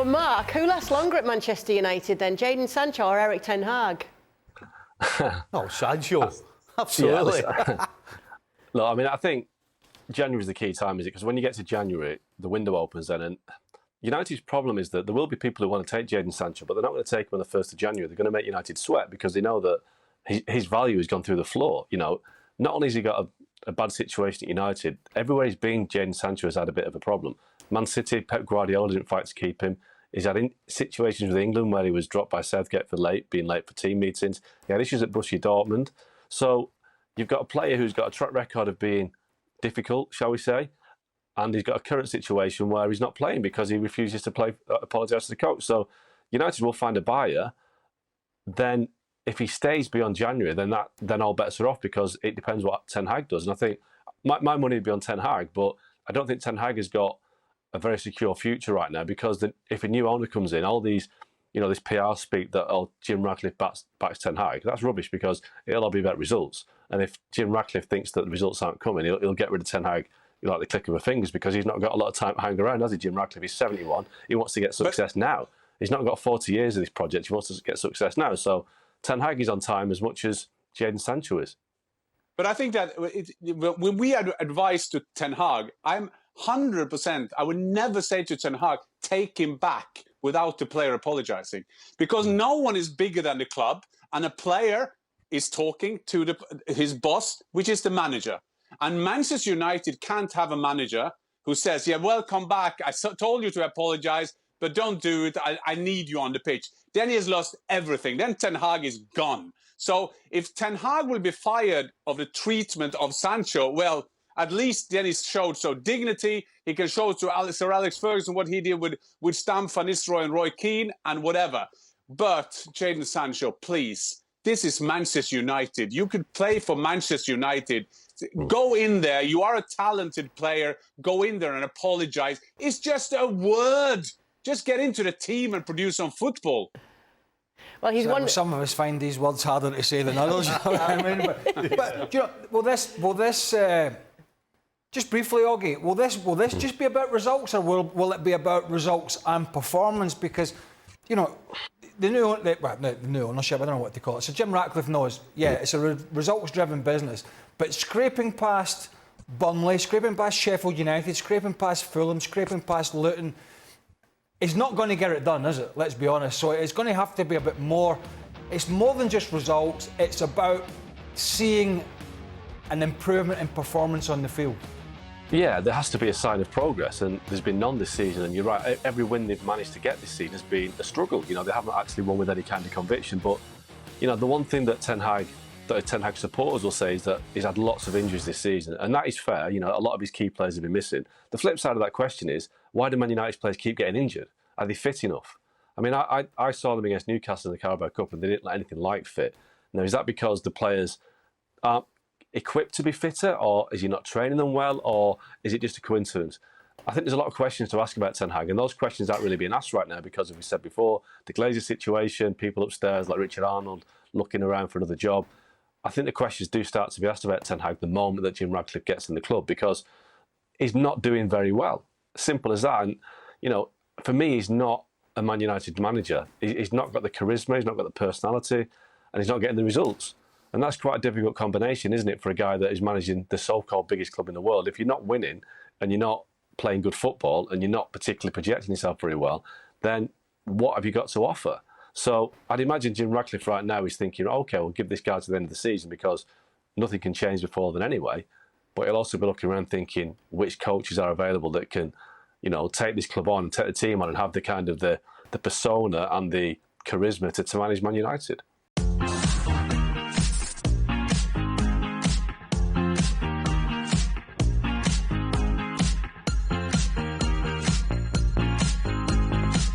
Mark, who lasts longer at Manchester United then, Jadon Sancho or Erik ten Hag? Oh, Sancho. Absolutely. Yeah, look, I mean, I think January is the key time, is it? Because when you get to January, the window opens then, and United's problem is that there will be people who want to take Jadon Sancho, but they're not going to take him on the 1st of January. They're going to make United sweat because they know that his value has gone through the floor. You know, not only has he got a bad situation at United, everywhere he's been, Jadon Sancho has had a bit of a problem. Man City, Pep Guardiola didn't fight to keep him. He's had situations with England where he was dropped by Southgate for being late for team meetings. He had issues at Borussia Dortmund. So you've got a player who's got a track record of being difficult, shall we say, and he's got a current situation where he's not playing because he refuses to apologise to the coach. So United will find a buyer. Then if he stays beyond January, then all bets are off because it depends what Ten Hag does. And I think my money would be on Ten Hag, but I don't think Ten Hag has got a very secure future right now because if a new owner comes in, all these, this PR speak that Jim Ratcliffe backs Ten Hag, that's rubbish because it'll all be about results. And if Jim Ratcliffe thinks that the results aren't coming, he'll get rid of Ten Hag like the click of a fingers because he's not got a lot of time to hang around, has he, Jim Ratcliffe? He's 71. He wants to get success now. He's not got 40 years of this project. He wants to get success now. So Ten Hag is on time as much as Jadon Sancho is. But I think that when we advise to Ten Hag, I'm 100%, I would never say to Ten Hag, take him back without the player apologising. Because no one is bigger than the club, and a player is talking to his boss, which is the manager. And Manchester United can't have a manager who says, yeah, well, come back. I told you to apologise, but don't do it. I need you on the pitch. Then he has lost everything. Then Ten Hag is gone. So if Ten Hag will be fired of the treatment of Sancho, well, at least then he's showed so dignity. He can show to Sir Alex Ferguson what he did with Stam Van Nistelrooy and Roy Keane and whatever. But Jadon Sancho, please, this is Manchester United. You could play for Manchester United. Go in there. You are a talented player. Go in there and apologise. It's just a word. Just get into the team and produce some football. Well, he's one. Some of us find these words harder to say than others. You know what I mean? But will this just briefly, Aage, will this just be about results, or will it be about results and performance? Because the new ownership, I don't know what to call it. So Jim Ratcliffe knows, it's a results-driven business, but scraping past Burnley, scraping past Sheffield United, scraping past Fulham, scraping past Luton, it's not going to get it done, is it? Let's be honest. So it's going to have to be a bit more. It's more than just results. It's about seeing an improvement in performance on the field. Yeah, there has to be a sign of progress, and there's been none this season. And you're right, every win they've managed to get this season has been a struggle. They haven't actually won with any kind of conviction. But the one thing that Ten Hag supporters will say is that he's had lots of injuries this season, and that is fair. A lot of his key players have been missing. The flip side of that question is, why do Man United's players keep getting injured? Are they fit enough? I mean, I saw them against Newcastle in the Carabao Cup, and they didn't look anything like fit. Now, is that because the players aren't equipped to be fitter, or is he not training them well, or is it just a coincidence? I think there's a lot of questions to ask about Ten Hag, and those questions aren't really being asked right now because, as we said before, the Glazer situation, people upstairs like Richard Arnold looking around for another job. I think the questions do start to be asked about Ten Hag the moment that Jim Ratcliffe gets in the club, because he's not doing very well. Simple as that. And, for me, he's not a Man United manager. He's not got the charisma, he's not got the personality, and he's not getting the results. And that's quite a difficult combination, isn't it, for a guy that is managing the so-called biggest club in the world? If you're not winning and you're not playing good football and you're not particularly projecting yourself very well, then what have you got to offer? So I'd imagine Jim Ratcliffe right now is thinking, OK, we'll give this guy to the end of the season because nothing can change before then anyway. But he'll also be looking around thinking which coaches are available that can, take this club on and take the team on and have the kind of the persona and the charisma to manage Man United.